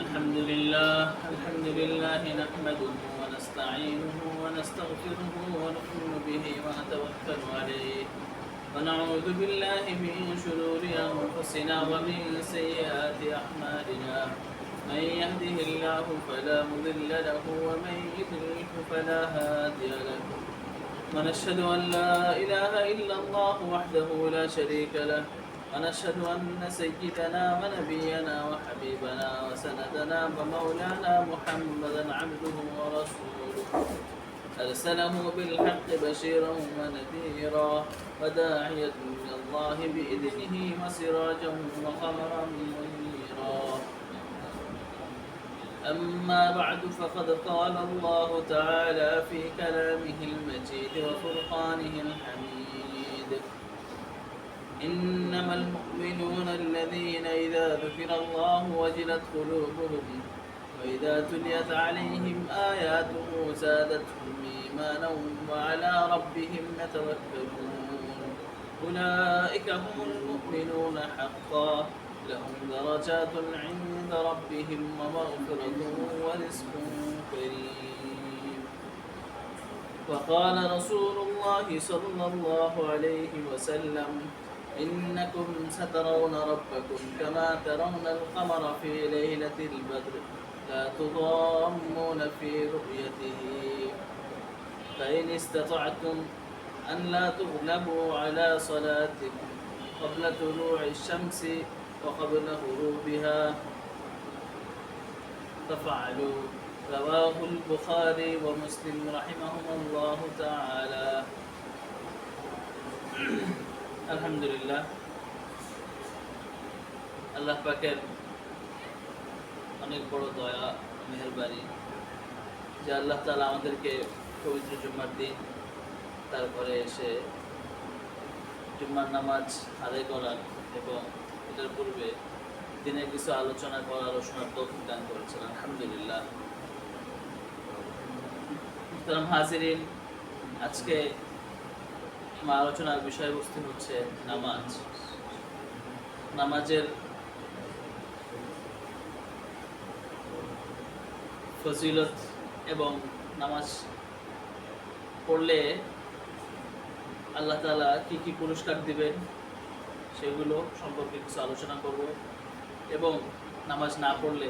الحمد لله نحمده ونستعينه ونستغفره ونؤمن به ونتوكل عليه ونعوذ بالله من شرور أنفسنا ومن سيئات أعمالنا من يهده الله فلا مضل له ومن يضلله فلا هادي له ونشهد أن لا إله إلا الله وحده لا شريك له ونشهد أن سيدنا ونبينا وحبيبنا وسندنا ومولانا محمدا عبده ورسوله أرسله بالحق بشيرا ونذيرا وداعيا إلى الله بإذنه وسراجا وقمرا منيرا أما بعد فقد قال الله تعالى في كلامه المجيد وفرقانه الحميد إنما المؤمنون الذين إذا ذكر الله وجلت قلوبهم وإذا تليت عليهم آياته زادتهم إيمانا وعلى ربهم يتوكلون أولئك هم المؤمنون حقا لهم درجات عند ربهم ومغفرة ورزق كريم وقال رسول الله صلى الله عليه وسلم إنكم سترون ربكم كما ترون القمر في ليلة البدر لا تضامون في رؤيته فإن استطعتم أن لا تغلبوا على صلاتكم قبل طلوع الشمس وقبل غروبها ففعلوا رواه البخاري ومسلم رحمهم الله تعالى আলহামদুলিল্লাহ আল্লাহ পাকের অনেক বড় দয়া মেহেরবানি যে আল্লাহ তাআলা আমাদেরকে পবিত্র জুম্মার দিন তারপরে এসে জুম্মার নামাজ আদায় করার এবং এটার পূর্বে দিনের কিছু আলোচনা করার ও শোনার তৌফিক দান করেছেন। আলহামদুলিল্লাহ। মুহতারাম হাজিরিন, আজকে আমার আলোচনার বিষয়বস্তু হচ্ছে নামাজ। নামাজের ফজিলত এবং নামাজ পড়লে আল্লাহ তাআলা কি কি পুরস্কার দিবেন সেগুলো সম্পর্কে কিছু আলোচনা করব এবং নামাজ না পড়লে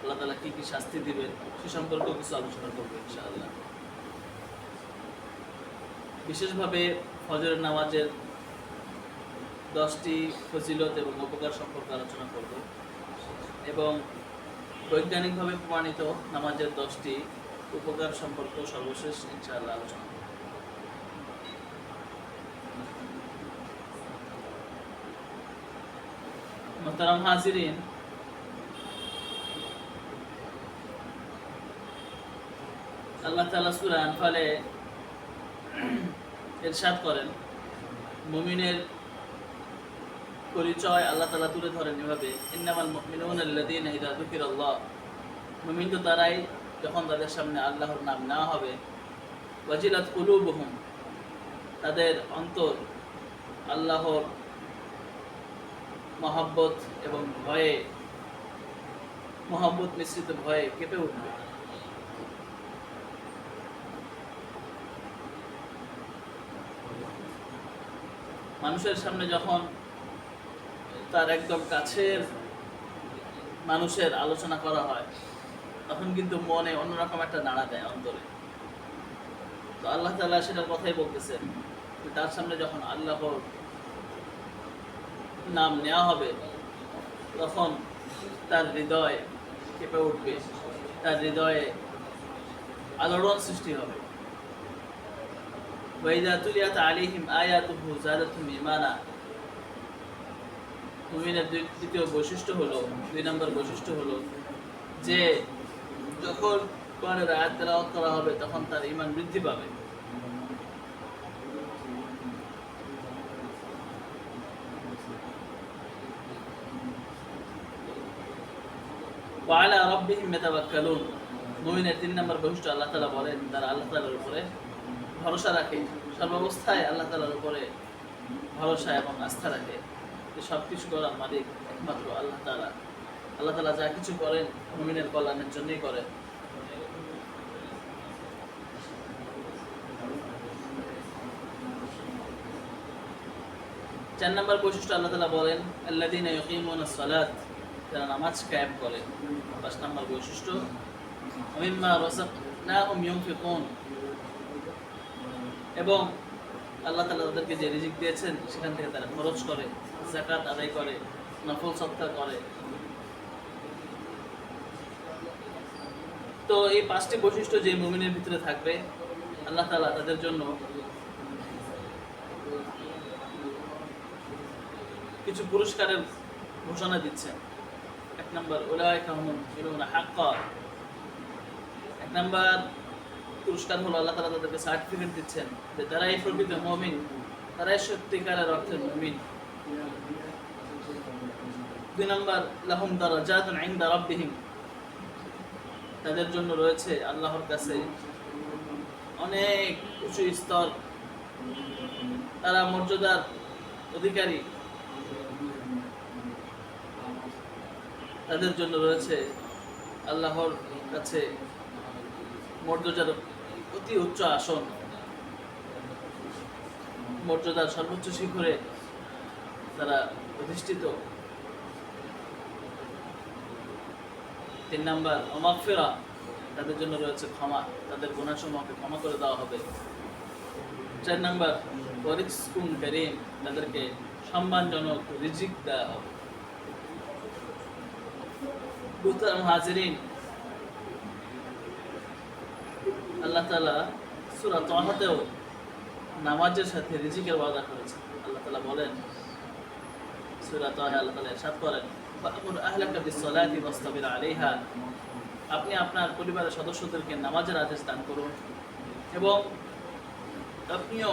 আল্লাহ তাআলা কি কি শাস্তি দিবেন সে সম্পর্কেও কিছু আলোচনা করব ইনশাআল্লাহ। বিশেষভাবে ফজরের নামাজের 10টি ফজিলত এবং উপকার সম্পর্কে আলোচনা করব এবং বৈজ্ঞানিকভাবে প্রমাণিত নামাজের 10টি উপকার সম্পর্কে সর্বশেষ ইনশাআল্লাহ আলোচনা করব। মুহতারাম হাজিরিন, আল্লাহ তাআলা সূরা আনফালে ইরশাদ করেন, মুমিনের পরিচয় আল্লাহ তাআলা তুলে ধরেন এভাবে, ইন্নামাল মুমিনুনা আল্লাযীনা ইযা যুকিরাল্লাহ, মুমিন তো তারাই যখন তাদের সামনে আল্লাহর নাম নেওয়া হবে, ওয়াজিলাত কুলুবুহুম, তাদের অন্তর আল্লাহর মহব্বত এবং ভয়ে, মহব্বত মিশ্রিত ভয়ে কেঁপে উঠবে। মানুষের সামনে যখন তার একদম কাছের মানুষের আলোচনা করা হয় তখন কিন্তু মনে অন্যরকম একটা নাড়া দেয় অন্তরে। তো আল্লাহ তাআলা সেটার কথাই বলতেছেন, তার সামনে যখন আল্লাহর নাম নেওয়া হবে তখন তার হৃদয় কেঁপে উঠবে, তার হৃদয়ে আলোড়ন সৃষ্টি হবে। ওয়াইদা তুলিয়াত আলাইহিম আয়াতুহু যাদাতুহুম ঈমানা, মুমিনের দ্বিতীয় বৈশিষ্ট্য হলো, 2 নম্বর বৈশিষ্ট্য হলো যে যখন কোরআনের আয়াত তেলাওয়াত করা হবে তখন তার ঈমান বৃদ্ধি পাবে। ওয়া আলা রাব্বিহিম ইয়াতাওয়াক্কালুন, মুমিনের 3 নম্বর বৈশিষ্ট্য আল্লাহ তাআলা বলেন তারা আল্লাহ তাআলার উপরে ভরসা রাখে, সর্বাবস্থায় আল্লাহ তাআলার উপরে ভরসা এবং আস্থা রাখে যে সব কিছু করার মালিক একমাত্র আল্লাহ তাআলা। আল্লাহ তাআলা যা কিছু করেন মুমিনের কল্যাণের জন্যই করেন। চার নম্বর বৈশিষ্ট্য আল্লাহ তাআলা বলেন আল্লাযীনা ইউকিমুনাস সালাত, যারা নামাজ কায়েম করে। ৫ নম্বর বৈশিষ্ট্য মিম্মা রাযাকনাহুম ইউনফিকুন, এবং আল্লাহ তাআলা তাদেরকে যে রিজিক দিয়েছেন সেখান থেকে তারা খরচ করে, যাকাত আদায় করে, নফল সদকা করে। তো এই 5টি বৈশিষ্ট্য যে মুমিনের ভিতরে থাকবে আল্লাহ তাআলা তাদের জন্য কিছু পুরস্কারের ঘোষণা দিচ্ছেন। 1 নম্বর উলাইকা হুমুল মুমিনুনা হাক্কা, 1 নম্বর পুরস্কার হলো আল্লাহ তাআলা তাদেরকে সার্টিফিকেট দিচ্ছেন যে তারাই প্রকৃত মুমিন, তারাই সত্যিকারের অর্থে মুমিন। 2 নম্বর লাহুম দারাজাতুন ইনদা রাব্বিহিম, তাদের জন্য রয়েছে আল্লাহর কাছে অনেক উঁচু স্তর, তারা মর্যাদার অধিকারী, তাদের জন্য রয়েছে আল্লাহর কাছে মর্যাদার অতি উচ্চ আসন, মর্যাদার সর্বোচ্চ শিখরে তারা প্রতিষ্ঠিত। 3 নম্বর মাগফিরা, তাদের জন্য রয়েছে ক্ষমা, তাদের গুনাহসমূহকে ক্ষমা করে দেওয়া হবে। 4 নম্বর ওয়ারিজকুন কারীম, তাদেরকে সম্মানজনক রিজিক দেওয়া হবে। মুহতারাম হাজিরিন, আল্লাহ তাআলা সূরা তাহাতেও নামাজের সাথে রিজিকের ওয়াদা করেছেন। আল্লাহ তাআলা বলেন সূরা তাহা, আল্লাহ তাআলা ইরশাদ করেন ফা'মুর আহলাকা বিস-সালাতি ওয়াসতাবির আলাইহা, আপনি আপনার পরিবারের সদস্যদেরকে নামাজের আদেশ দান করুন এবং আপনিও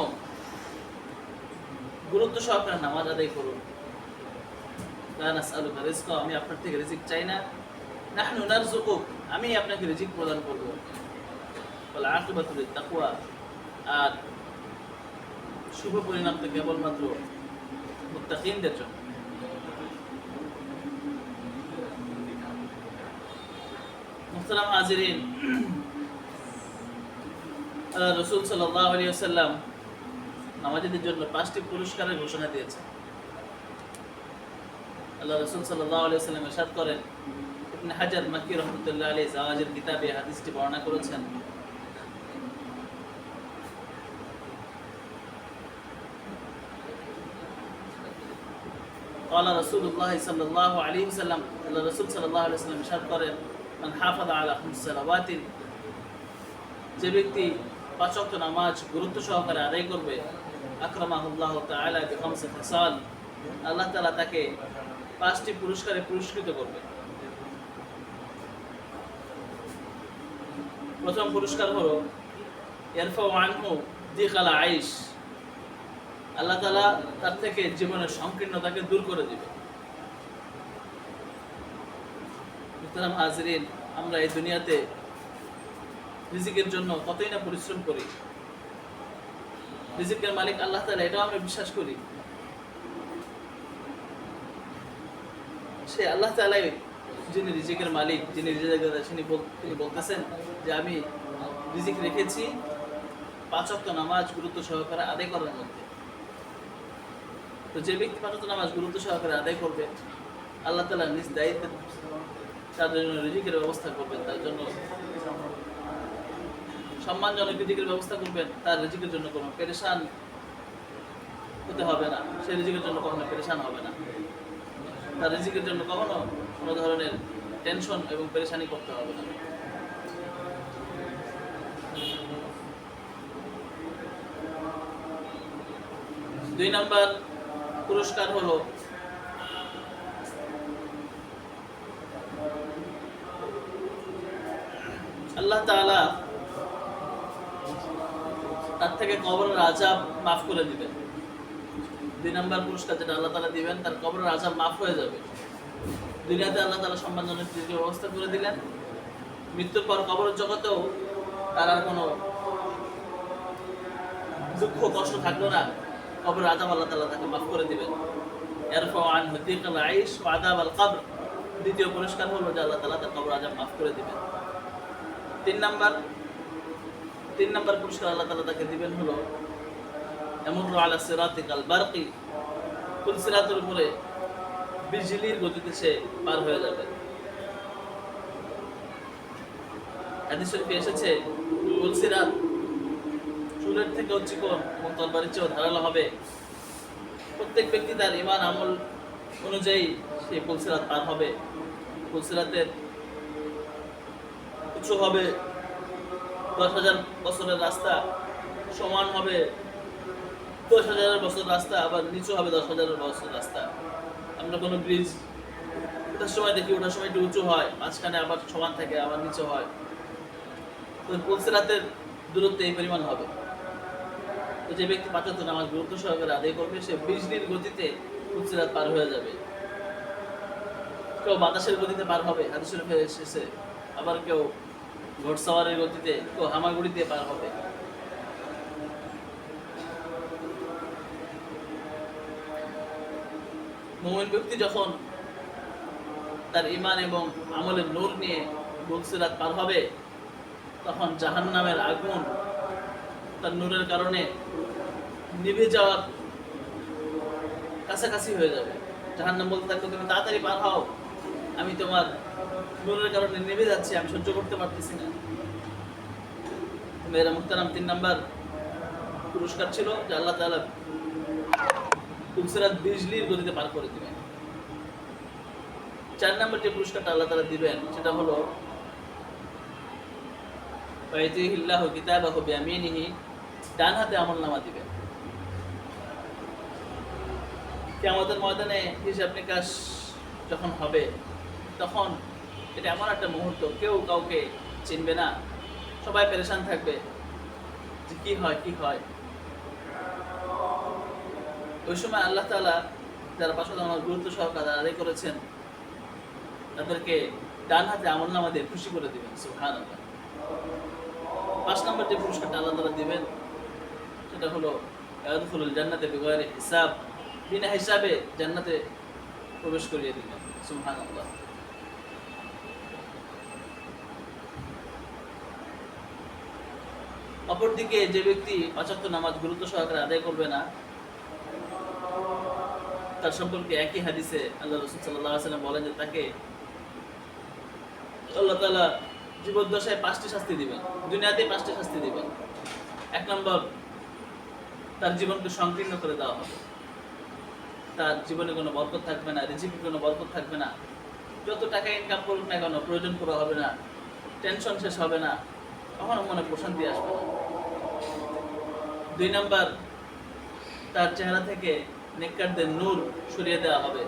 গুরুত্ব সহকারে নামাজ আদায় করুন। লা নাসআলুকা রিজকা, আমি আপনার থেকে রিজিক চাই না, নাহনু নারযুকুক, আমি আপনাকে রিজিক প্রদান করব। ওয়াল আকিবাতু লিত-তাকওয়া, আর শুভ পরিণাম তো কেবলমাত্র মুত্তাকিনদের জন্য। মুহতারাম হাজিরিন, রাসূল সাল্লাল্লাহু আলাইহি ওয়াসাল্লাম নামাজীদের জন্য 5টি পুরস্কারের ঘোষণা দিয়েছেন। আল্লাহ রাসূল সাল্লাল্লাহু আলাইহি ওয়াসাল্লাম ইরশাদ করেন, ইবনে হাজার মাক্কি রাহমাতুল্লাহ আলাইহি জাওয়াজের কিতাবে হাদিসটি বর্ণনা করেছেন। قال رسول الله صلى الله عليه وسلم, আল্লাহ রাসূল সাল্লাল্লাহু আলাইহি ওয়াসাল্লাম ইরশাদ করেন, মান হাফাযা আলা 5 সালাওয়াতিন, যে ব্যক্তি 5 ওয়াক্ত নামাজ গুরুত্ব সহকারে আদায় করবে, আকরামাহুল্লাহু তাআলা বিখামসি খিসাল, আল্লাহ তাআলা তাকে 5টি পুরস্কারে পুরস্কৃত করবে। প্রথম পুরস্কার হলো ইয়ারফাউ আনহু যিকাল আইশ, আল্লাহ তাআলা তার থেকে জীবনের সংকীর্ণতাকে দূর করে দিবে। মুহতারাম হাজিরিন, আমরা এই দুনিয়াতে রিজিকের জন্য কতই না পরিশ্রম করি। রিজিকের মালিক আল্লাহ তাআলা, এটাও আমরা বিশ্বাস করি। সে আল্লাহ তাআলাই যিনি রিজিকের মালিক, যিনি রিজিকের দাতা, তিনি বলতেছেন যে আমি রিজিক রেখেছি 5 ওয়াক্ত নামাজ গুরুত্ব সহকারে আদায় করার মধ্যে। তো যে ব্যক্তি 5 ওয়াক্ত নামাজ গুরুত্ব সহকারে আদায় করবে, আল্লাহ তাআলা নিজ দায়িত্বে তার জন্য রিজিকের ব্যবস্থা করবেন, তার জন্য সম্মানজনক রিজিকের ব্যবস্থা করবেন। তার রিজিকের জন্য কোনো পেরেশান হতে হবে না, সে রিজিকের জন্য কখনো পেরেশান হবে না, তার রিজিকের জন্য কখনো কোনো ধরনের টেনশন এবং পেরেশানি করতে হবে না। দুই নম্বর পুরস্কার হলো আল্লাহ তাআলা তার থেকে কবরের আযাব মাফ করে দিবেন। 2 নম্বর পুরস্কার যেটা আল্লাহ তাআলা দিবেন, তার কবরের আযাব মাফ হয়ে যাবে। দুনিয়াতে আল্লাহ তাআলা সম্মানজনক রিজিকের ব্যবস্থা করে দিলেন, মৃত্যুর পর কবরের জগতেও তার আর কোনো দুঃখ কষ্ট থাকলো না, কবরের আযাব আল্লাহ তাআলা তাকে মাফ করে দিবেন। ইয়ারফাউ আনহু যিকাল আইশ ওয়া আযাবাল কবর, দ্বিতীয় পুরস্কার হলো যে আল্লাহ তাআলা তার কবর আযাব মাফ করে দিবেন। তিন নাম্বার পুরস্কার আল্লাহ তাআলা তাকে দিবেন হলো ইয়ামুরু আলা সিরাতিকাল বারকি, সিরাতের উপরে বিজলির গতিতে সে পার হয়ে যাবে। হাদিস শরীফে এসেছে সিরাত চুলের থেকেও চিকন এবং তরবারির চেয়েও ধারালো হবে। প্রত্যেক ব্যক্তি তার ঈমান আমল অনুযায়ী সেই সিরাত পার হবে। সিরাতের উঁচু হবে 10,000 বছরের রাস্তা, সমান হবে 10,000 বছর রাস্তা, আবার নিচু হবে 10,000 বছর রাস্তা। আমরা কোনো ব্রিজ ওঠার সময় দেখি, ওঠার সময় একটু উঁচু হয়, মাঝখানে আবার সমান থাকে, আবার নিচু হয়। তো সিরাতের দূরত্ব এই পরিমাণ হবে। তো যে ব্যক্তি 5 ওয়াক্ত নামাজ গুরুত্ব সহকারে আদায় করবে, সে বিজলির গতিতে সিরাত পার হয়ে যাবে। কেউ বাতাসের গতিতে পার হবে, হাদিস শরীফে এসেছে। আবার কেউ ঘোড়সওয়ারের গতিতে, কেউ হামাগুড়ি দিয়ে পার হবে। মুমিন ব্যক্তি যখন তার ঈমান এবং আমলের নূর নিয়ে সিরাত পার হবে, তখন জাহান্নামের আগুন তার নূরের কারণে নিভে যাওয়ার কাছাকাছি হয়ে যাবে। জাহান্নাম বলতে থাকবে, তুমি তাড়াতাড়ি পার হও, আমি তোমার নূরের কারণে নিভে যাচ্ছি, আমি সহ্য করতে পারতেছি না। মেয়েরা মুহতারাম, 3 নাম্বার পুরস্কার ছিল যে আল্লাহ তাআলা সিরাত বিজলির গতিতে পার করে দিবেন। 4 নাম্বার যে পুরস্কারটা আল্লাহ তাআলা দিবেন সেটা হলো ওয়াইতিহিল্লাহু কিতাবাহু বিয়ামিনিহি, ডান হাতে আমলনামা দিবেন। কিয়ামতের ময়দানে হিসাব নিকাশ যখন হবে, তখন এটা এমন একটা মুহূর্ত, কেউ কাউকে চিনবে না, সবাই পেরেশান থাকবে যে কি হয়। ওই সময় আল্লাহ তাআলা যারা 5 ওয়াক্ত নামাজ গুরুত্ব সহকারে আদায় করেছেন, তাদেরকে ডান হাতে আমলনামা দিয়ে খুশি করে দিবেন। সুবহানাল্লাহ। 5 নম্বর যে পুরস্কারটা আল্লাহ তাআলা দিবেন সেটা হলো ইয়াদখুলুল জান্নাতে বিগাইরি হিসাব, বিনা হিসাবে জান্নাতে প্রবেশ করিয়ে দিবেন। সুবহানাল্লাহ। অপরদিকে যে ব্যক্তি 5 ওয়াক্ত নামাজ গুরুত্ব সহকারে আদায় করবে না, তার সম্পর্কে একই হাদিসে আল্লাহ রাসূল সাল্লাল্লাহু আলাইহি ওয়াসাল্লাম বলেন যে তাকে আল্লাহ তাআলা জীবদ্দশায় 5টি শাস্তি দিবেন, দুনিয়াতেই 5টি শাস্তি দিবেন। 1 নম্বর, তার জীবনকে সংকীর্ণ করে দেওয়া হবে। তার জীবনে কোনো বরকত থাকবে না, রিজিকে কোনো বরকত থাকবে না। যত টাকা ইনকাম করুক না কেন, প্রয়োজন পুরো হবে না, টেনশন শেষ হবে না, কখনো মনে প্রশান্তি আসবে না। 2 নম্বর, তার চেহারা থেকে নেককারদের নূর সরিয়ে দেওয়া হবে,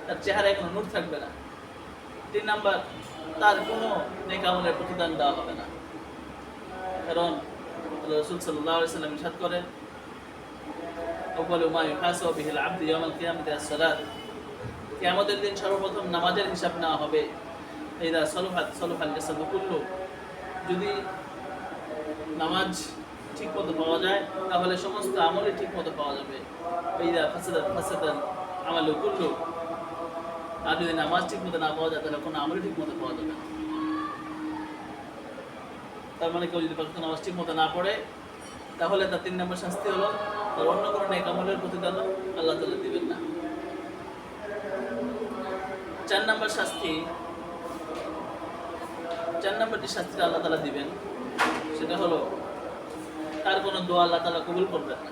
তার চেহারায় কোনো নূর থাকবে না। 3 নম্বর, তার কোনো নেক আমলের প্রতিদান দেওয়া হবে না। কারণ রাসূল সাল্লাল্লাহু আলাইহি ওয়াসাল্লাম ইরশাদ করেন, আউয়ালু মা ইউহাসাবু বিহিল আবদু ইয়াওমাল কিয়ামাতি আস-সালাত, কিয়ামতের দিন সর্বপ্রথম নামাজের হিসাব নেওয়া হবে। ইযা সলুহাল জাসাদু কুল্লু, যদি নামাজ ঠিকমতো পাওয়া যায় তাহলে সমস্ত আমলই ঠিকমতো পাওয়া যাবে। ইযা ফাসাদাল আমালু কুল্লু, আর যদি নামাজ ঠিকমতো না পাওয়া যায় তাহলে কোনো আমলই ঠিকমতো পাওয়া যাবে না। তার মানে কেউ যদি 5 ওয়াক্ত নামাজ ঠিকমতো না পড়ে, তাহলে তার 3 নম্বর শাস্তি হলো তার অন্য কোনো নেক আমলের প্রতিদান আল্লাহ তাআলা দিবেন না। 4 নম্বর যে শাস্তিটা আল্লাহ তাআলা দিবেন সেটা হলো তার কোনো দোয়া আল্লাহ তাআলা কবুল করবেন না।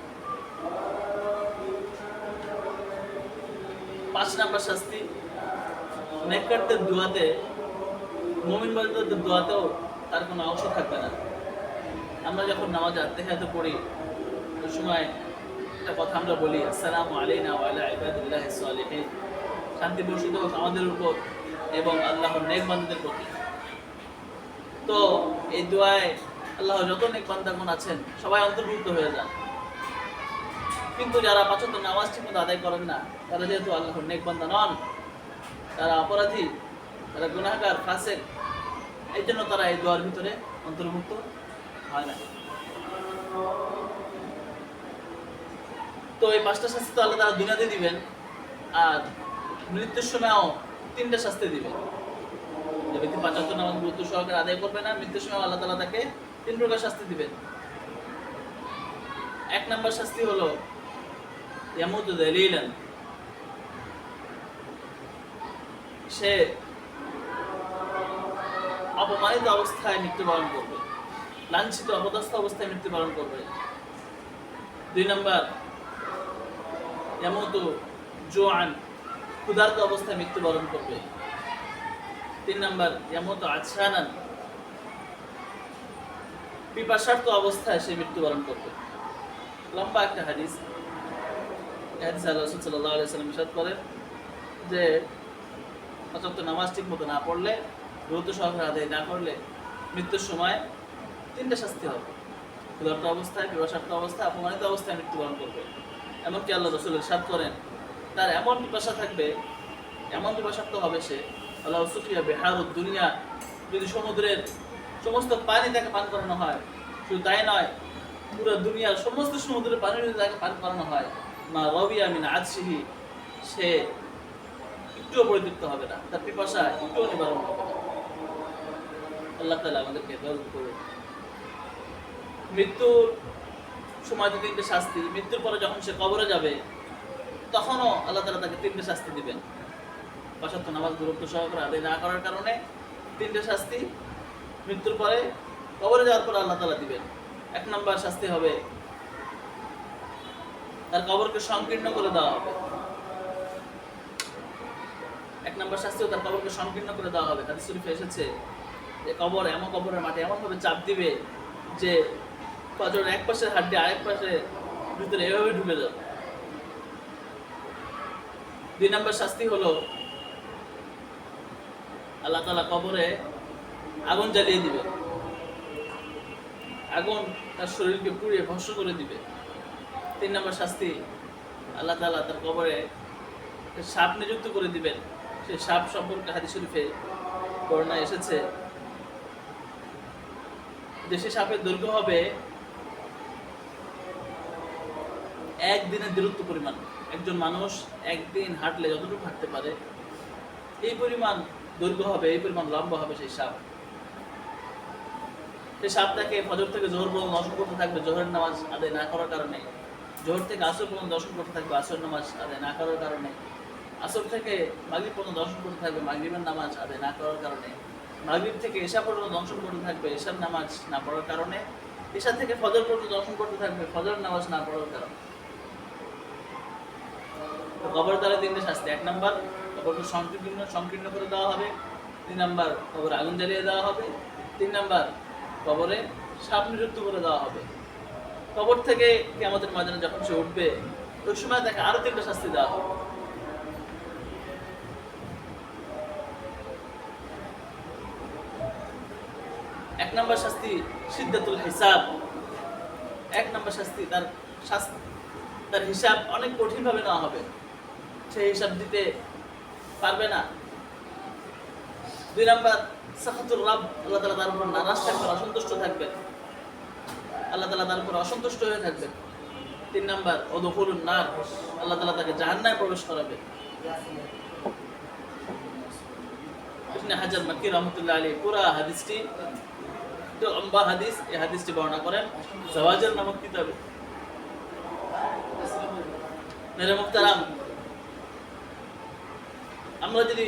5 নম্বর শাস্তি, নেককারদের দোয়াতে, মুমিন বান্দাদের দোয়াতেও তার কোনো অংশ থাকবে না। আমরা যখন নামাজে আত্তাহিয়াত পড়ি, ওই সময় একটা কথা আমরা বলি, আসসালামু আলাইনা ওয়া আলা ইবাদিল্লাহিস সালিহিন, শান্তি বর্ষিত হোক আমাদের উপর এবং আল্লাহর নেক বান্দাদের প্রতি। তো এই দোয়ায় আল্লাহ যত নেক বান্দাগণ আছেন সবাই অন্তর্ভুক্ত হয়ে যান। কিন্তু যারা 5 ওয়াক্ত নামাজ ঠিকমতো আদায় করেন না, তারা যেহেতু আল্লাহর নেক বান্দা নন, তারা অপরাধী, তারা গুনাহগার, ফাসিক, এই জন্য তারা এই দোয়ার ভিতরে অন্তর্ভুক্ত হয় না। তো এই 5টা শাস্তি তো আল্লাহ তাআলা দুনিয়াতে দিবেন, আর মৃত্যুর সময়ও তিনটা শাস্তি দিবে। যে ব্যক্তি ৫ ওয়াক্ত নামাজ গুরুত্ব সহকারে আদায় করবে না, মৃত্যুর সময় আল্লাহ তাআলা তাকে ৩ প্রকার শাস্তি দিবেন। ১ নম্বর শাস্তি হলো ইয়ামুতু যালিলান, সে অপমানিত অবস্থায় মৃত্যুবরণ করবে, লাঞ্ছিত অপদস্থ অবস্থায় মৃত্যুবরণ করবে। ২ নম্বর ইয়ামুতু জুআন, ক্ষুধার্ত অবস্থায় মৃত্যুবরণ করবে। ৩ নম্বর ইয়ামুতু আতশানান, পিপাসার্ত অবস্থায় সে মৃত্যুবরণ করবে। লম্বা একটা হাদিস। হাদিসে আল্লাহ রাসূল সাল্লাল্লাহু আলাইহি ওয়াসাল্লাম ইরশাদ করেন যে ৫ ওয়াক্ত নামাজ ঠিকমতো না পড়লে, গুরুত্ব সহকারে আদায় না করলে মৃত্যুর সময় ৩টা শাস্তি হবে। ক্ষুধার্ত অবস্থায়, পিপাসার্ত অবস্থায়, অপমানিত অবস্থায় মৃত্যুবরণ করবে। এমনকি আল্লাহ রাসূল ইরশাদ করেন তার এমন পিপাসা থাকবে, এমন পিপাসার্ত হবে সে, আল্লাহ সুফিয়া বিহারুদ দুনিয়া, যদি সমুদ্রের সমস্ত পানি তাকে পান করানো হয়, শুধু তাই নয়, পুরো দুনিয়ার সমস্ত সমুদ্রের পানি যদি তাকে পান করানো হয়, মা রাবিয়া মিন আতশিহি, সে একটুও পরিতৃপ্ত হবে না, তার পিপাসা একটুও নিবারণ হবে না। আল্লাহ তাআলা আমাদেরকে হেফাজত করুন। মৃত্যুর সময় তো 3টে শাস্তি, মৃত্যুর পরে যখন সে কবরে যাবে তখনও আল্লাহ তাআলা তাকে 3টে শাস্তি দিবেন। ৫ ওয়াক্ত নামাজ গুরুত্ব সহকারে আদায় না করার কারণে 3টে শাস্তি, মৃত্যুর পরে কবরে যাওয়ার পর আল্লাহ তাআলা দিবেন। ১ নম্বর শাস্তি হবে তার কবরকে সংকীর্ণ করে দেওয়া হবে। ১ নম্বর শাস্তিও তার কবরকে সংকীর্ণ করে দেওয়া হবে। হাদিস শরীফে এসেছে যে কবরের মাঠে এমনভাবে চাপ দিবে যে পাঁজরের এক পাশের হাড্ডি আরেক পাশে ভিতরে এভাবে ঢুকে যাবে। ২ নম্বর শাস্তি হলো আল্লাহ তাআলা কবরে আগুন জ্বালিয়ে দিবে, আগুন তার শরীরকে পুড়িয়ে ভস্ম করে দিবে। ৩ নম্বর শাস্তি, আল্লাহ তাআলা তার কবরে সাপ নিযুক্ত করে দিবেন। সেই সাপ সম্পর্কে হাদিস শরীফে বর্ণনা এসেছে যে সে সাপের দৈর্ঘ্য হবে ১ দিনের দূরত্ব পরিমাণ। একজন মানুষ একদিন হাঁটলে যতটুকু হাঁটতে পারে এই পরিমাণ দৈর্ঘ্য হবে, এই পরিমাণ লম্বা হবে সেই সাপ। সেই সাপটাকে ফজর থেকে জোহর পর্যন্ত দর্শন করতে থাকবে জোহরের নামাজ আদায় না করার কারণে, জোহর থেকে আসর পর্যন্ত দর্শন করতে থাকবে আসর নামাজ আদায় না করার কারণে, আসর থেকে মাগরিব পর্যন্ত দর্শন করতে থাকবে মাগরিবের নামাজ আদায় না করার কারণে, মাগরিব থেকে এশা পর্যন্ত দর্শন করতে থাকবে এশার নামাজ না পড়ার কারণে, এশা থেকে ফজর পর্যন্ত দর্শন করতে থাকবে ফজর নামাজ না পড়ার কারণে। কবর দ্বারা 3টে শাস্তি। ১ নম্বর কবরকে সংকীর্ণ করে দেওয়া হবে। ২ নম্বর কবরে আগুন জ্বালিয়ে দেওয়া হবে। ৩ নম্বর কবরে সাপ নিযুক্ত করে দেওয়া হবে। কবর থেকে কিয়ামতের ময়দানে যখন সে উঠবে ওই সময় তাকে আরো 3টে শাস্তি দেওয়া হবে। ১ নম্বর শাস্তি সিদ্দাতুল হিসাব। ১ নম্বর শাস্তি তার হিসাব অনেক কঠিনভাবে নেওয়া হবে, সে হিসাব দিতে পারবে না। ২ নম্বর সাখাতুর রাব, আল্লাহ তাআলা তার উপর নারাজ থাকবেন, অসন্তুষ্ট থাকবেন, আল্লাহ তাআলা তার উপর অসন্তুষ্ট হয়ে থাকবেন। ৩ নম্বর উদখুলুন নার, আল্লাহ তাআলা তাকে জাহান্নামে প্রবেশ করাবেন। ইবনে হাজার মাক্কি রাহমাতুল্লাহ আলাইহি পুরা হাদিসটি, তো লম্বা হাদিস, এই হাদিসটি বর্ণনা করেন জাওয়াজির নামক কিতাবে। মেরে মুহতারাম, আমরা যদি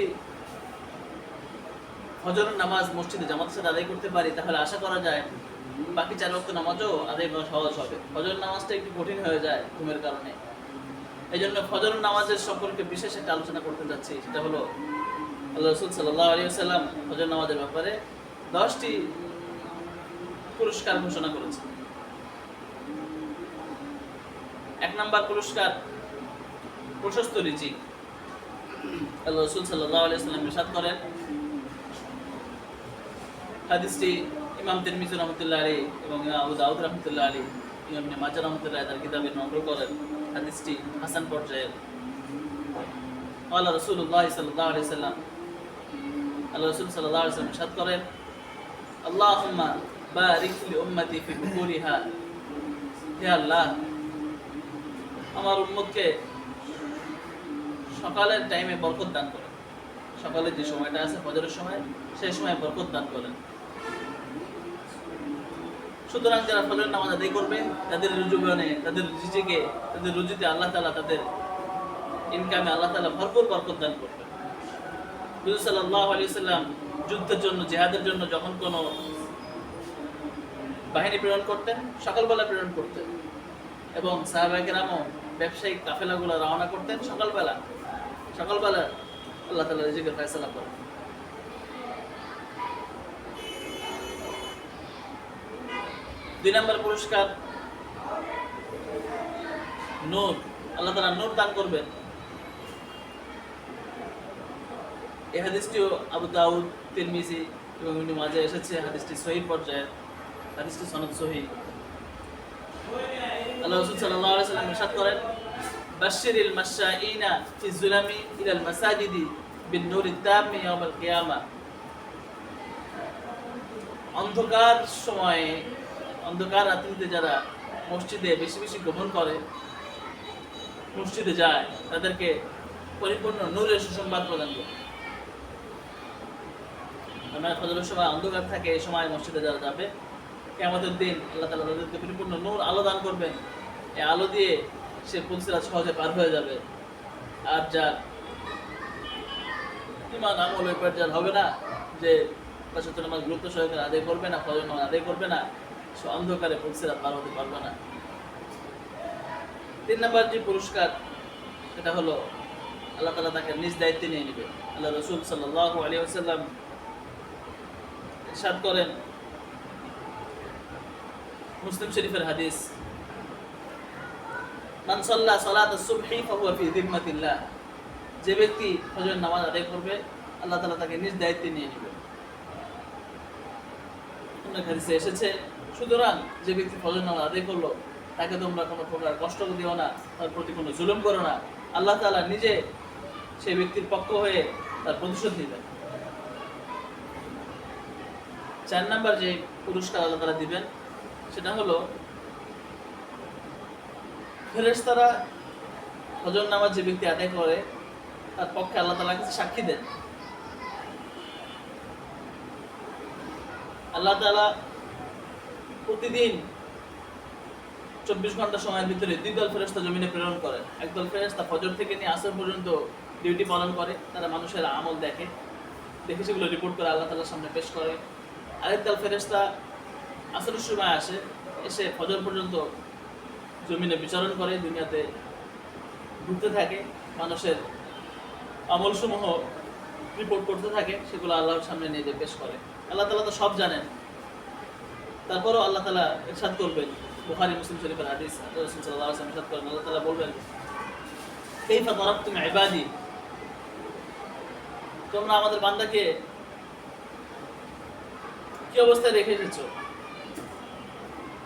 ফজরের নামাজ মসজিদে জামাতের সাথে আদায় করতে পারি তাহলে আশা করা যায় বাকি 4 ওয়াক্ত নামাজও আদায় করা সহজ হবে। ফজরের নামাজটা একটু কঠিন হয়ে যায় ঘুমের কারণে। এই জন্য ফজরের নামাজের সম্পর্কে বিশেষ একটা আলোচনা করতে যাচ্ছি। সেটা হলো আল্লাহ রাসূল সাল্লাল্লাহু আলাইহি ওয়াসাল্লাম ফজর নামাজের ব্যাপারে 10টি পুরস্কার ঘোষণা করেছেন। ১ নম্বর পুরস্কার প্রশস্ত রিজিক। আল্লাহ রাসূল সাল্লাল্লাহু আলাইহি ওয়াসাল্লাম ইরশাদ করেন, হাদিসটি ইমাম তিরমিজি রাহমাতুল্লাহ আলাইহি এবং ইমাম আবু দাউদ রাহমাতুল্লাহ আলাইহি, ইমাম ইবনে মাজাহ রাহমাতুল্লাহ আলাইহি তার কিতাবে নকল করেন। হাদিসটি হাসান পর্যায়ের। আল্লাহ রাসূলুল্লাহ সাল্লাল্লাহু আলাইহি ওয়াসাল্লাম, আল্লাহ রাসূল সাল্লাল্লাহু আলাইহি ওয়াসাল্লাম ইরশাদ করেন, আল্লাহুম্মা বারিক লি উম্মতি ফি বুকুরিহা, হে আল্লাহ আমার উম্মতকে সকালের টাইমে বরকত দান করেন, সকালে যে সময়টা আছে ফজরের সময়, সেই সময় বরকত দান করেন। সুতরাং যারা ফজরের নামাজ আদায় করবে তাদের রুজুগানে, তাদের রিজিকে, তাদের রুজিতে আল্লাহ তাআলা, তাদের ইনকামে আল্লাহ তাআলা ভরপুর বরকত দান করবেন। রাসূল সাল্লাল্লাহু আলাইহি ওয়াসাল্লাম যুদ্ধের জন্য, জিহাদের জন্য যখন কোনো বাহিনী প্রেরণ করতেন, সকালবেলা প্রেরণ করতেন, এবং সাহাবায়ে কেরামও ব্যবসায়িক কাফেলাগুলো রওনা করতেন সকালবেলা। সকালবেলা আল্লাহ তাআলা রিজিকের ফয়সালা করেন। 2 নম্বর পুরস্কার নূর। আল্লাহ তাআলা নূর দান করবেন। এই হাদিসটিও আবু দাউদ, তিরমিজি এবং ইবনে মাজাহ এসেছে। হাদিসটি সহিহ পর্যায়ের, হাদিসটি সনদ সহিহ। আল্লাহ রাসূল সাল্লাল্লাহু আলাইহি ওয়াসাল্লাম ইরশাদ করেন, বাশশিরিল মাশাঈনা ফি যুলামি ইলাল মাসাজিদি বিন নূরিত তাম্মি ইয়াউমাল কিয়ামা। অন্ধকার সময়ে, অন্ধকার রাত্রিতে যারা মসজিদে বেশি বেশি গমন করে, মসজিদে যায়, তাদেরকে পরিপূর্ণ নূরের সুসংবাদ প্রদান করে। আমরা ফজরের সময় অন্ধকার থাকে, এই সময় মসজিদে যারা যাবে, কিয়ামতের দিন আল্লাহ তাআলা তাদেরকে পরিপূর্ণ নূর, আলো দান করবেন। এই আলো দিয়ে সে পুলসিরাত সহজে পার হয়ে যাবে। আর যার ঈমান আমল ওই পর্যায়ে হবে না, যে পাঁচ ওয়াক্ত নামাজ গুরুত্ব সহকারে আদায় করবে না, ফজর নামাজ আদায় করবে না, সে অন্ধকারে পুলসিরাত পার হতে পারবে না। 3 নম্বর যে পুরস্কার, সেটা হলো আল্লাহ তাআলা তাকে নিজ দায়িত্বে নিয়ে নেবে। আল্লাহ রাসূল সাল্লাল্লাহু আলাইহি ওয়াসাল্লাম ইরশাদ করেন, মুসলিম শরীফের হাদিস, মান সাল্লা সালাতাস সুবহি ফাহুয়া ফি যিম্মাতিল্লাহ। যে ব্যক্তি ফজরের নামাজ আদায় করবে, আল্লাহ তাআলা তাকে নিজ দায়িত্বে নিয়ে নেবে। অন্য হাদিসে এসেছে, সুতরাং যে ব্যক্তি ফজরের নামাজ আদায় করলো, তাকে তোমরা কোনো প্রকার কষ্ট দিও না, তার প্রতি কোনো জুলুম করো না। আল্লাহ তাআলা নিজে সেই ব্যক্তির পক্ষ হয়ে তার প্রতিশোধ নেবেন। 4 নম্বর যে পুরস্কার আল্লাহ তাআলা দিবেন, সেটা হলো ফেরেশতারা ফজর নামাজ যে ব্যক্তি আদায় করে, তার পক্ষে আল্লাহ তাআলার কাছে সাক্ষী দেন। আল্লাহ তাআলা প্রতিদিন 24 ঘন্টা সময়ের ভিতরে 2 দল ফেরেশতা জমিনে প্রেরণ করেন। একদল ফেরেশতা ফজর থেকে নিয়ে আসর পর্যন্ত ডিউটি পালন করে, তারা মানুষের আমল দেখে, সেগুলো রিপোর্ট করে আল্লাহ তাআলার সামনে পেশ করে। আরেক দল ফেরেশতা আসরের সময় আসে, এসে ফজর পর্যন্ত জমিনে বিচরণ করে, দুনিয়াতে ঘুরতে থাকে, মানুষের আমলসমূহ রিপোর্ট করতে থাকে, সেগুলো আল্লাহর সামনে নিয়ে পেশ করে। আল্লাহ তাআলা তো সব জানেন, তারপরও আল্লাহ তাআলা ইরশাদ করবেন, বুখারী মুসলিম শরীফের হাদিস, রাসূল সাল্লাল্লাহু আলাইহি ওয়াসাল্লাম ইরশাদ করেন, আল্লাহ তাআলা বলবেন, কাইফা দারাবতুম ইবাদি, তোমরা আমাদের বান্দাকে কি অবস্থায় রেখে এসেছো,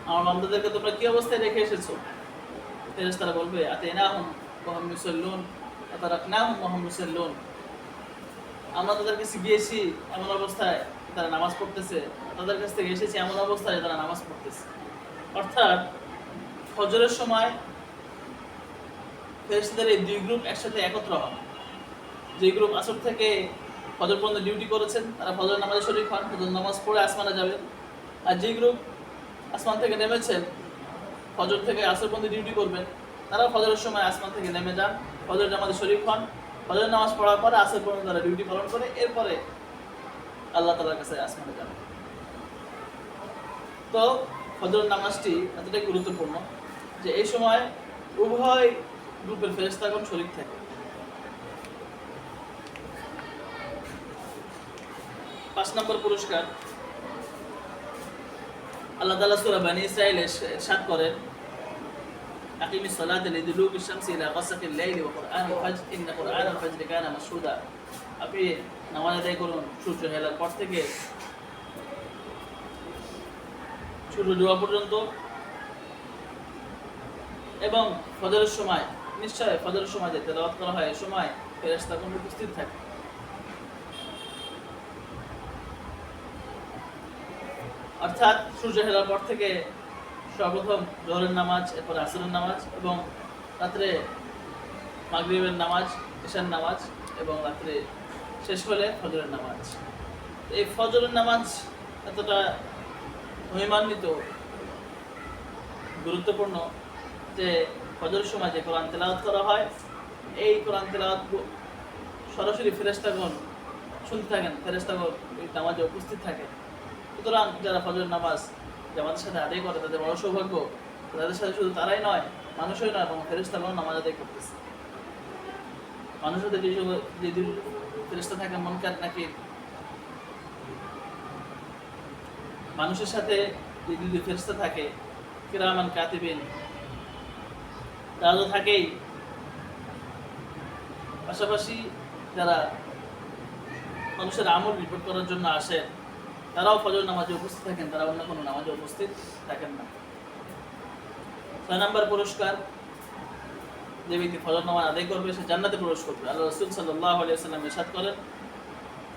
আমার বান্দাদেরকে তোমরা কি অবস্থায় রেখে এসেছো? ফেরেশতারা বলবে, আতাইনাহুম ওয়া হুম ইউসাল্লুন ওয়া তারাকনাহুম ওয়া হুম ইউসাল্লুন, আমরা তাদেরকে শিখিয়েছি এমন অবস্থায় তারা নামাজ পড়তেছে, তাদের কাছ থেকে এসেছি এমন অবস্থায় তারা নামাজ পড়তেছে। অর্থাৎ ফজরের সময় ফেরেশতাদের এই 2 গ্রুপ একসাথে একত্র হন। যে গ্রুপ আসর থেকে ফজর পর্যন্ত ডিউটি করেছেন, তারা ফজর নামাজে শরীক হন, ফজর নামাজ পড়ে আসমানে যাবেন। আর যে গ্রুপ আসমান থেকে নেমেছেন, ফজর থেকে আসর পর্যন্ত ডিউটি করবেন, তারা ফজরের সময় আসমান থেকে নেমে যান, ফজর নামাজে শরীক হন, ফজর নামাজ পড়ার পরে আসর পর্যন্ত তারা ডিউটি পালন করে, এরপরে আল্লাহ তাআলার কাছে আসমানে যান। তো ফজর নামাজটি এতটাই গুরুত্বপূর্ণ যে এই সময় উভয় গ্রুপের ফেরেশতাগণ শরীক থাকে। 5 নম্বর পুরস্কার, আল্লাহ তাআলা সূরা বনী ইসরাঈলে ইরশাদ করেন, আকিমিস সালাতা লিদুলুকিশ শামসি ইলা গাসাকিল লাইলি ওয়া কুরআনুল ফাজর ইন্না কুরআনাল ফাজরি কানা মাশহুদা। আপনি নামাজ আদায় করুন সূর্য হেলার পর থেকে সূর্য ডোবা পর্যন্ত, এবং ফজরের সময়, নিশ্চয় ফজরের সময় যে তেলাওয়াত করা হয়, এই সময় ফেরেশতাগণ উপস্থিত থাকে। অর্থাৎ সূর্য হেলার পর থেকে সর্বপ্রথম জোহরের নামাজ, এরপর আসরের নামাজ, এবং রাত্রে মাগরিবের নামাজ, ইশার নামাজ, এবং রাত্রে শেষ হলে ফজরের নামাজ। এই ফজরের নামাজ এতটা মহিমান্বিত, গুরুত্বপূর্ণ যে ফজরের সময় যে কোরআন তেলাওয়াত করা হয়, এই কোরআন তেলাওয়াত সরাসরি ফেরেশতাগণ শুনতে থাকেন, ফেরেশতাগণ এই নামাজে উপস্থিত থাকে। সুতরাং যারা ফজরের নামাজ জামাতের সাথে আদায় করে তাদের বড় সৌভাগ্য। তাদের সাথে শুধু তারাই নয়, মানুষই নয়, এবং ফেরেশতাগণ নামাজ আদায় করতেছে। মানুষের যে ফেরেশতা থাকে মুনকার নাকির, মানুষের সাথে যে দুই ফেরেশতা থাকে কিরামান কাতিবিন, তারা তো থাকেই, পাশাপাশি যারা মানুষের আমল রিপোর্ট করার জন্য আসেন তারাও ফজর নামাজে উপস্থিত থাকেন, তারা অন্য কোনো নামাজে উপস্থিত থাকেন না। 6 নম্বর পুরস্কার, যে ব্যক্তি ফজর নামাজ আদায় করবে সে জান্নাতে প্রবেশ করবে। আল্লাহ রাসূল সাল্লাল্লাহু আলাইহি ওয়াসাল্লাম ইরশাদ করেন,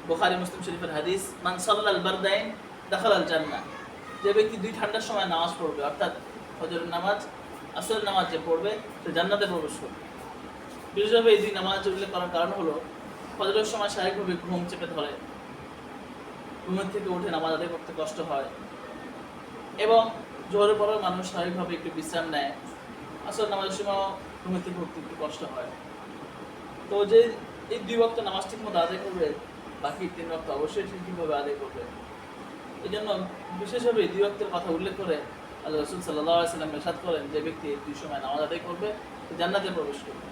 বুখারী মুসলিম শরীফের হাদিস, মান সাল্লাল বারদাইন দাখালাল জান্নাহ, যে ব্যক্তি দুই ঠান্ডার সময় নামাজ পড়বে, অর্থাৎ ফজরের নামাজ, আসরের নামাজ যে পড়বে সে জান্নাতে প্রবেশ করবে। বিশেষভাবে এই দুই নামাজ উল্লেখ করার কারণ হলো ফজরের সময় শারীরিকভাবে ঘুম চেপে ধরে, ঘুমের থেকে উঠে নামাজ আদায় করতে কষ্ট হয়, এবং জোহরের পরেও মানুষ স্বাভাবিকভাবে একটু বিশ্রাম নেয়, আসর নামাজের সময় ঘুমের থেকে উঠতে একটু কষ্ট হয়। তো যে এই 2 ওয়াক্ত নামাজ ঠিক মতো আদায় করবে, বাকি 3 ওয়াক্ত অবশ্যই ঠিকভাবে আদায় করবে। এই জন্য বিশেষভাবে 2 ওয়াক্তের কথা উল্লেখ করে আল্লাহ রাসূল সাল্লাল্লাহু আলাইহি ওয়াসাল্লাম ইরশাদ করেন, যে ব্যক্তি এই 2 সময় নামাজ আদায় করবে সে জান্নাতে প্রবেশ করবে।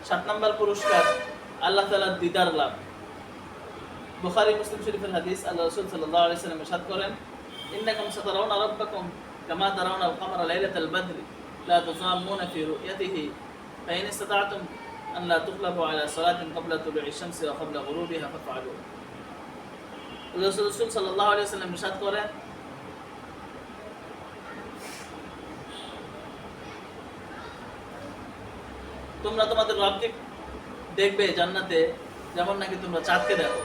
7 নম্বর পুরস্কার, আল্লাহ তাআলার দিদার লাভ। বুখারী মুসলিম শরীফের হাদিস, আল্লাহ রাসূল সাল্লাল্লাহু আলাইহি ওয়াসাল্লাম ইরশাদ করেন, ইন্নাকুম সাতারাউনা রাব্বাকুম কামা তারাউনা আল-কামারা লাইলাতাল বদরি লা তুযাম্মুনা ফি রু'য়াতিহি ফাইন ইসতাতা'তুম আন লা তুগলাবু আলা সালাতিন ক্বাবলা তুলু'i আশ-শামসি ওয়া ক্বাবলা গুরুবিহা ফাফআলু। রাসূল সাল্লাল্লাহু আলাইহি ওয়াসাল্লাম ইরশাদ করেন, তোমরা তোমাদের রবকে দেখবে জান্নাতে যেমন নাকি তোমরা চাঁদকে দেখো।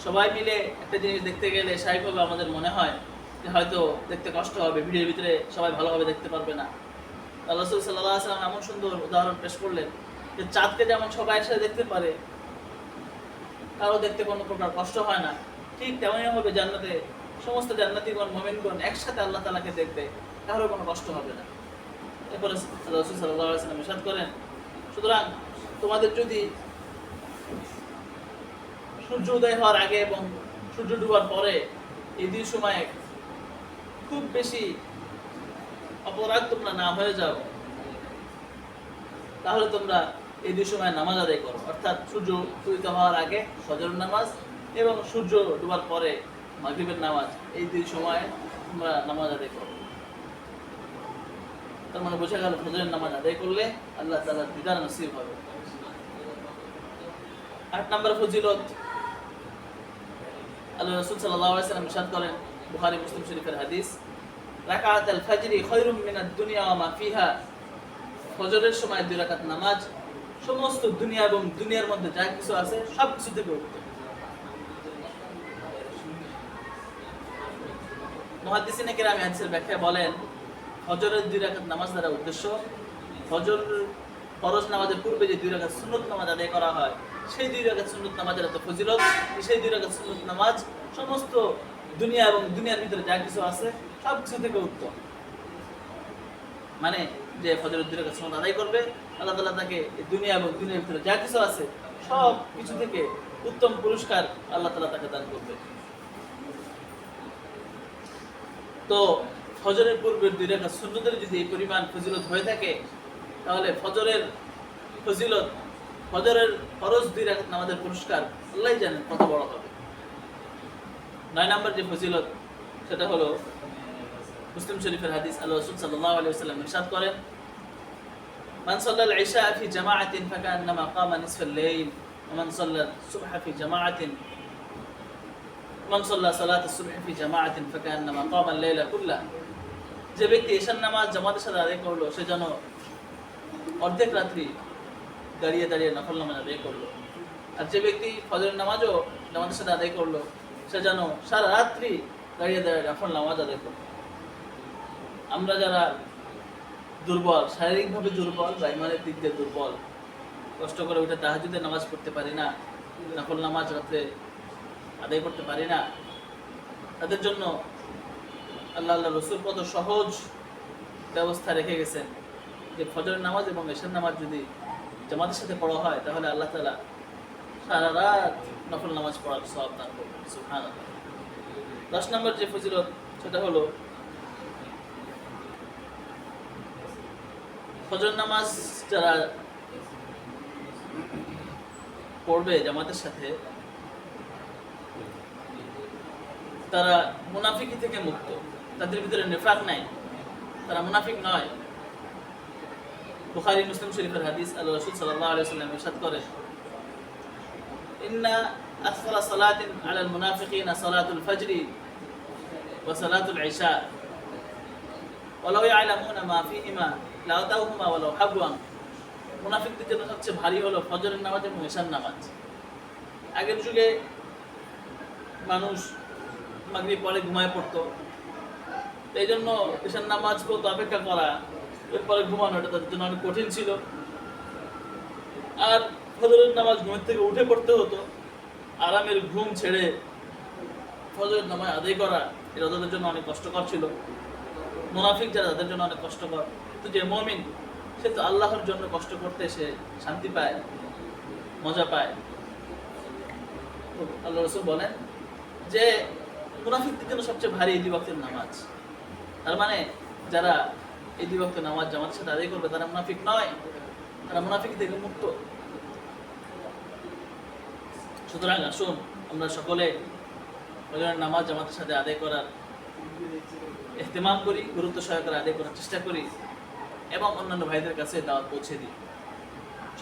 সবাই মিলে একটা জিনিস দেখতে গেলে স্বাভাবিকভাবে আমাদের মনে হয় যে হয়তো দেখতে কষ্ট হবে, ভিড়ের ভিতরে সবাই ভালোভাবে দেখতে পারবে না। আল্লাহ রাসূল সাল্লাল্লাহু আলাইহি ওয়াসাল্লাম এমন সুন্দর উদাহরণ পেশ করলেন যে চাঁদকে যেমন সবাই একসাথে দেখতে পারে, কারো দেখতে কোনো প্রকার কষ্ট হয় না, ঠিক তেমনই হবে জান্নাতে সমস্ত জান্নাতীগণ মুমিনগণ একসাথে আল্লাহ তাআলাকে দেখবে, কারো কোনো কষ্ট হবে না। এরপরে আল্লাহ রাসূল সাল্লাল্লাহু আলাইহি ওয়াসাল্লাম ইরশাদ করেন, সুতরাং তোমাদের যদি সূর্য উদয় হওয়ার আগে এবং সূর্য ডুবার পরে এই 2 সময়ে খুব বেশি অপরাধ তোমরা না হয়ে যাও, তাহলে তোমরা এই 2 সময় নামাজ আদায় করো, অর্থাৎ সূর্য উদিত হওয়ার আগে ফজরের নামাজ এবং সূর্য ডুবার পরে মাগরিবের নামাজ, এই 2 সময়ে তোমরা নামাজ আদায় করো। তার মানে বোঝা গেল ফজরের নামাজ আদায় করলে আল্লাহ তাআলার দিদার নসিব হবে। 8 নম্বর ফজিলত, আল্লাহ রাসূল সাল্লাল্লাহু আলাইহি ওয়াসাল্লাম ইরশাদ করেন, বুখারী মুসলিম শরীফের হাদিস, রাকাআতুল ফাজরি খায়রুম মিনাদ দুনিয়া ওয়া মা ফিহা, ফজরের সময় 2 রাকাত নামাজ সমস্ত দুনিয়া এবং দুনিয়ার মধ্যে যা কিছু আছে সব কিছু থেকে উত্তম। মুহাদ্দিসিনে কেরাম হাদিসের ব্যাখ্যা বলেন, ফজরের 2 রাকাত নামাজ দ্বারা উদ্দেশ্য ফজর ফরজ নামাজের পূর্বে যে 2 রাকাত সুন্নত নামাজ আদায় করা হয়, সেই 2 রাকাত সুন্নত নামাজের এত ফজিলত, সেই 2 রাকাত সুন্নত নামাজ সমস্ত দুনিয়া এবং দুনিয়ার ভিতরে যা কিছু আছে সব কিছু থেকে উত্তম। মানে যে ফজরের 2 রাকাত সুন্নত আদায় করবে, আল্লাহ তাআলা তাকে এই দুনিয়া এবং দুনিয়ার ভিতরে যা কিছু আছে সব কিছু থেকে উত্তম পুরস্কার আল্লাহ তাআলা তাকে দান করবে। তো ফজরের পূর্বের 2 রাকাত সুন্নতের যদি এই পরিমাণ ফজিলত হয়ে থাকে, তাহলে ফজরের ফজিলত, ফজরের ফরজ 2 রাকাত নামাজের পুরস্কার আল্লাহই জানেন কত বড় হবে। 9 নম্বর যে ফজিলত সেটা হলো মুসলিম শরীফের হাদিস, আল্লাহ রাসূল সাল্লাল্লাহু আলাইহি ওয়াসাল্লাম ইরশাদ করেন, মান সাল্লাল ইশা ফি জামাআতিন ফাকান্নামা কামা নিসফাল লাইল ওয়া মান সাল্লা সুবহা ফি জামাআতিন মান সাল্লা সালাতাস সুবহি ফি জামাআতিন ফাকান্নামা কামা আল-লাইলা কুল্লাহু, যে ব্যক্তি ঈশার নামাজ জামাতের সাথে আদায় করলো সে যেন অর্ধেক রাত্রি দাঁড়িয়ে দাঁড়িয়ে নফল নামাজ আদায় করলো, আর যে ব্যক্তি ফজরের নামাজও জামাতের সাথে আদায় করলো সে যেন সারা রাত্রি দাঁড়িয়ে দাঁড়িয়ে নফল নামাজ আদায় করলো। আমরা যারা দুর্বল, শারীরিকভাবে দুর্বল বা ইমানের দিক দিয়ে দুর্বল, কষ্ট করে উঠে তাহাজ্জুদের নামাজ পড়তে পারি না, নফল নামাজ রাতে আদায় করতে পারি না, তাদের জন্য আল্লাহ রসুল কত সহজ ব্যবস্থা রেখে গেছেন যে ফজরের নামাজ এবং এশার নামাজ যদি জামাতের সাথে পড়া হয় তাহলে আল্লাহ তাআলা সারা রাত নফল নামাজ পড়ার সওয়াব দান করবেন। সুবহানাল্লাহ। 10 নম্বর যে ফজিলত সেটা হলো ফজর নামাজ যারা পড়বে জামাতের সাথে তারা মুনাফিকি থেকে মুক্ত, তাদের ভিতরে নিফাক নাই, তারা মুনাফিক নয়। বুখারী মুসলিম শরীফের হাদিস, আল্লাহ রাসূল সাল্লাল্লাহু আলাইহি ওয়াসাল্লাম ইরশাদ করেন, ইন্না আসফালা সালাতিন আলাল মুনাফিকিনা সালাতুল ফজরি ওয়া সালাতুল ইশা ওয়ালাউ ইয়ালামুনা মা ফীহিমা লাআতাউহুমা ওয়ালাউ হাবওয়ান। মুনাফিকদের জন্য সবচেয়ে ভারী হলো ফজরের নামাজ এবং ইশার নামাজ। আগের যুগে মানুষ মাগরিব পরে ঘুমায় পড়তো, এই জন্য ইশার নামাজ পড়তে অপেক্ষা করা, এরপরে ঘুমানো এটা তাদের জন্য অনেক কঠিন ছিল। আর ফজরের নামাজ ঘুমের থেকে উঠে পড়তে হতো, আরামের ঘুম ছেড়ে ফজরের নামাজ আদায় করা এটা তাদের জন্য অনেক কষ্টকর ছিল। মুনাফিক যারা তাদের জন্য অনেক কষ্টকর, কিন্তু যে মুমিন সে তো আল্লাহর জন্য কষ্ট করতে সে শান্তি পায়, মজা পায়। আল্লাহ রাসূল বলেন যে মুনাফিকদের জন্য সবচেয়ে ভারী এই ওয়াক্তের নামাজ। তার মানে যারা এই ওয়াক্তের নামাজ জামাতের সাথে আদায় করবে তারা মুনাফিক নয়, তারা মুনাফিক থেকে মুক্ত। সুতরাং আসুন আমরা সকলে ফজরের নামাজ জামাতের সাথে আদায় করার ইহতিমাম করি, গুরুত্ব সহকারে আদায় করার চেষ্টা করি এবং অন্যান্য ভাইদের কাছে দাওয়াত পৌঁছে দিই।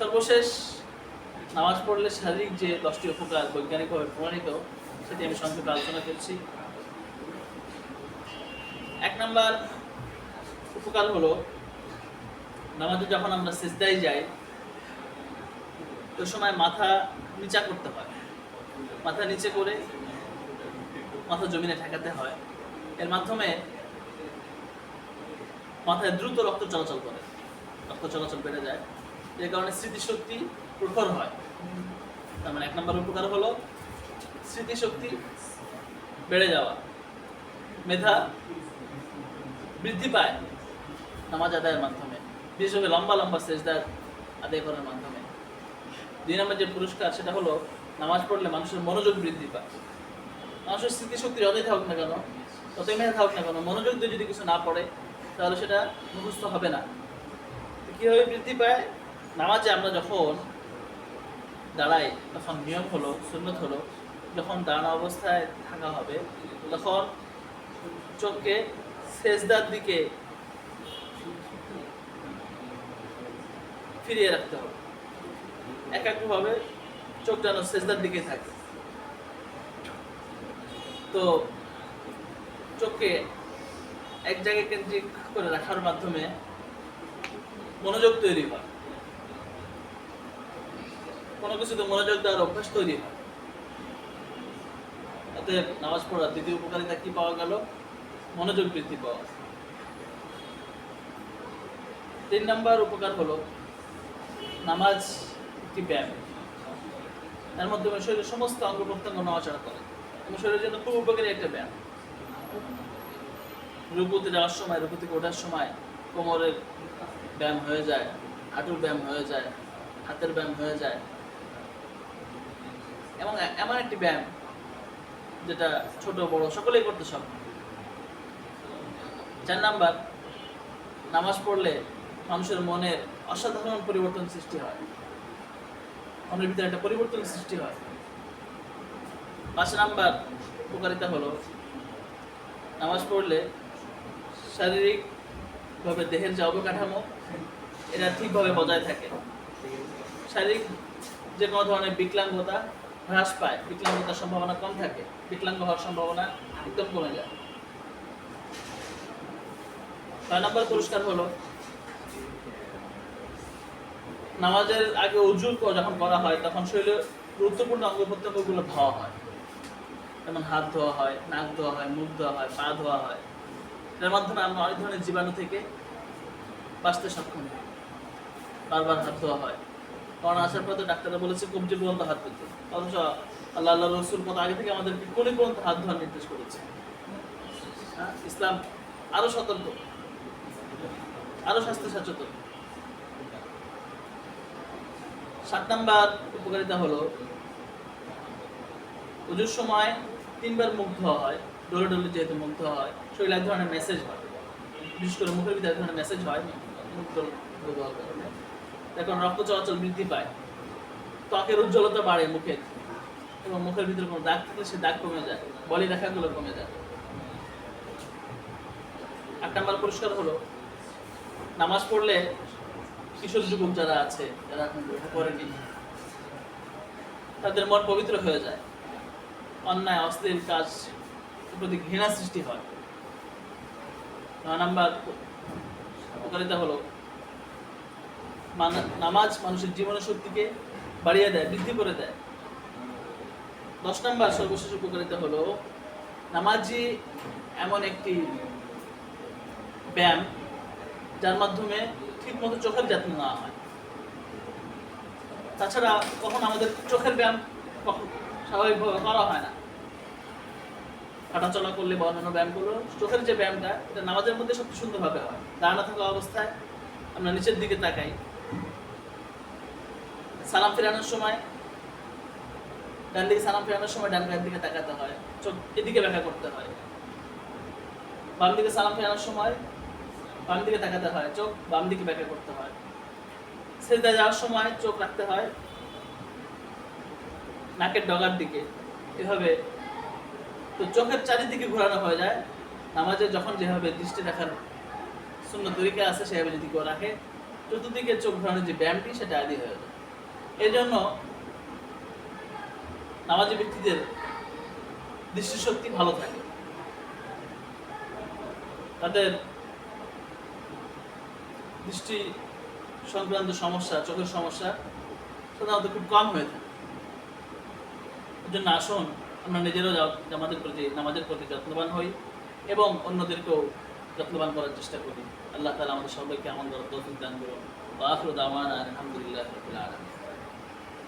সর্বশেষ, নামাজ পড়লে শারীরিক যে 10টি উপকার বৈজ্ঞানিকভাবে প্রমাণিত সেটি আমি সংক্ষেপে আলোচনা করছি। 1 নম্বর উপকার হলো নামাজে যখন আমরা সিজদায় যাই ওই সময় মাথা নিচা করতে হয়, মাথা নিচে করে মাথা জমিনে ঠেকাতে হয়। এর মাধ্যমে মাথায় দ্রুত রক্ত চলাচল করে, রক্ত চলাচল বেড়ে যায়, এর কারণে স্মৃতিশক্তি প্রখর হয়। তার মানে 1 নম্বর উপকার হলো স্মৃতিশক্তি বেড়ে যাওয়া, মেধা বৃদ্ধি পায় নামাজ আদায়ের মাধ্যমে, বিশেষভাবে লম্বা লম্বা সিজদা আদায় করার মাধ্যমে। 2 নম্বর যে পুরস্কার সেটা হলো নামাজ পড়লে মানুষের মনোযোগ বৃদ্ধি পায়। মানুষের স্মৃতিশক্তি যতই থাকুক না কেন, যতই মেধা থাকুক না কেন, মনোযোগ দিয়ে যদি কিছু না পড়ে তাহলে সেটা মুখস্থ হবে না। কীভাবে বৃদ্ধি পায়? নামাজে আমরা যখন দাঁড়াই তখন নিয়ম হলো, সুন্নত হলো, যখন দাঁড়ানো অবস্থায় থাকা হবে তখন চোখকে সেজদার দিকে ফিরিয়ে রাখতে হবে, একাগ্রভাবে চোখ যেন সেজদার দিকে থাকে। তো চোখকে এক জায়গায় কেন্দ্রিক করে রাখার মাধ্যমে মনোযোগ তৈরি হয়, কোনো কিছুতে মনোযোগ দেওয়ার অভ্যাস তৈরি হয়। অতএব নামাজ পড়ার দ্বিতীয় উপকারিতা কি পাওয়া গেল? মনোযোগ বৃদ্ধি পাওয়া। 3 নম্বর উপকার হলো নামাজ একটি ব্যায়াম, এর মাধ্যমে শরীরের সমস্ত অঙ্গ প্রত্যঙ্গ নড়াচড়া করে এবং শরীরের জন্য খুব উপকারী একটা ব্যায়াম। রুকুতে যাওয়ার সময়, রুকু থেকে ওঠার সময় কোমরের ব্যায়াম হয়ে যায়, হাঁটুর ব্যায়াম হয়ে যায়, হাতের ব্যায়াম হয়ে যায় এবং এমন একটি ব্যায়াম যেটা ছোট বড় সকলেই করতে সক্ষম। 4 নাম্বার, নামাজ পড়লে মানুষের মনের অসাধারণ পরিবর্তন সৃষ্টি হয়, মনের ভিতরে একটা পরিবর্তন সৃষ্টি হয়। 5 নাম্বার উপকারিতা হলো নামাজ পড়লে শারীরিকভাবে দেহের যে অবকাঠামো এটা ঠিকভাবে বজায় থাকে, শারীরিক যে কোনো ধরনের বিকলাঙ্গতা হ্রাস পায়, বিকলাঙ্গতার সম্ভাবনা কম থাকে, বিকলাঙ্গ হওয়ার সম্ভাবনা একদম কমে যায়। 6 নম্বর পুরস্কার হলো নামাজের আগে ওযু যখন করা হয় তখন শরীরের গুরুত্বপূর্ণ অঙ্গ প্রত্যঙ্গগুলো ধোয়া হয়, যেমন হাত ধোয়া হয়, নাক ধোয়া হয়, মুখ ধোয়া হয়, পা ধোয়া হয়। এর মাধ্যমে আমরা অনেক ধরনের জীবাণু থেকে বাঁচতে সক্ষম হয়। বারবার হাত ধোয়া হয়, করোনা আসার পর তো ডাক্তাররা বলেছে কবজি পর্যন্ত হাত ধুতে, অথচ আল্লাহ আল্লাহ রসুল কত আগে থেকে আমাদেরকে কোনে পর্যন্ত হাত ধোয়ার নির্দেশ করেছে। হ্যাঁ, ইসলাম আরো সতর্ক, আরো স্বাস্থ্য সচেতন। 7 নাম্বার উপকারিতা হলো ওজুর সময় 3 বার মুখ ধোয়া হয়। ডলে ডলে যেহেতু মুখ ধোয়া হয়, শরীরে এক ধরনের মেসেজ হয়, বিশেষ করে মুখের ভিতরে এক ধরনের মেসেজ হয় মুখ ধোয়ার কারণে। এখন রক্ত চলাচল বৃদ্ধি পায়, ত্বকের উজ্জ্বলতা বাড়ে মুখের, এবং মুখের ভিতরে কোনো দাগ থাকলে সে দাগ কমে যায়, বলি রেখাগুলো কমে যায়। 8 নাম্বার পুরস্কার হলো নামাজ পড়লে কিশোর যুবক যারা আছে, যারা এখন পড়েনি, তাদের মন পবিত্র হয়ে যায়, অন্যায় অশ্লীল কাজ প্রতি ঘৃণা সৃষ্টি হয়। 9 নাম্বার উপকারিতা হলো নামাজ মানুষের জীবনের শক্তিকে বাড়িয়ে দেয়, বৃদ্ধি করে দেয়। 10 নাম্বার সর্বশেষ উপকারিতা হলো নামাজি এমন একটি ব্যায়াম যার মাধ্যমে ঠিক মতো চোখের যত্ন নেওয়া হয়। তাছাড়া কখন আমাদের চোখের ব্যায়াম কখন স্বাভাবিকভাবে করা হয় না, হাঁটাচলা করলে বা অন্যান্য ব্যায়াম করলে চোখের যে ব্যায়ামটা, এটা নামাজের মধ্যে সবচেয়ে সুন্দরভাবে হয়। দাঁড়ানো থাকা অবস্থায় আমরা নিচের দিকে তাকাই, সালাম ফেরানোর সময় ডান দিকে সালাম ফেরানোর সময় ডান গায়ের দিকে তাকাতে হয়, চোখ এদিকে ব্যাখ্যা করতে হয়। বাম দিকে সালাম ফেরানোর সময় বাম দিকে তাকাতে হয়, চোখ বাম দিকে ব্যাখ্যা করতে হয়। সেজদায় যাওয়ার সময় চোখ রাখতে হয় নাকের ডগার দিকে, এভাবে। তো চোখের চারিদিকে ঘোরানো হয়ে যায়। নামাজে যখন যেভাবে দৃষ্টি রাখার সুন্নত তরিকা আছে সেভাবে যদি কেউ রাখে, চতুর্দিকে চোখ ঘোরানোর যে ব্যায়ামটি সেটা আদি হয়ে যায়। এই জন্য নামাজি ব্যক্তিদের দৃষ্টিশক্তি ভালো থাকে, তাদের দৃষ্টি সংক্রান্ত সমস্যা, চোখের সমস্যা সাধারণত খুব কম হয়ে থাকে। এই জন্য আসুন আমরা নিজেরাও নামাজের প্রতি যত্নবান হই এবং অন্যদেরকেও যত্নবান করার চেষ্টা করি। আল্লাহ তাআলা আমাদের সবাইকে আমল করার তৌফিক দান করুন। ওয়া আখিরু দাওয়ানা আলহামদুলিল্লাহি রাব্বিল আলামিন।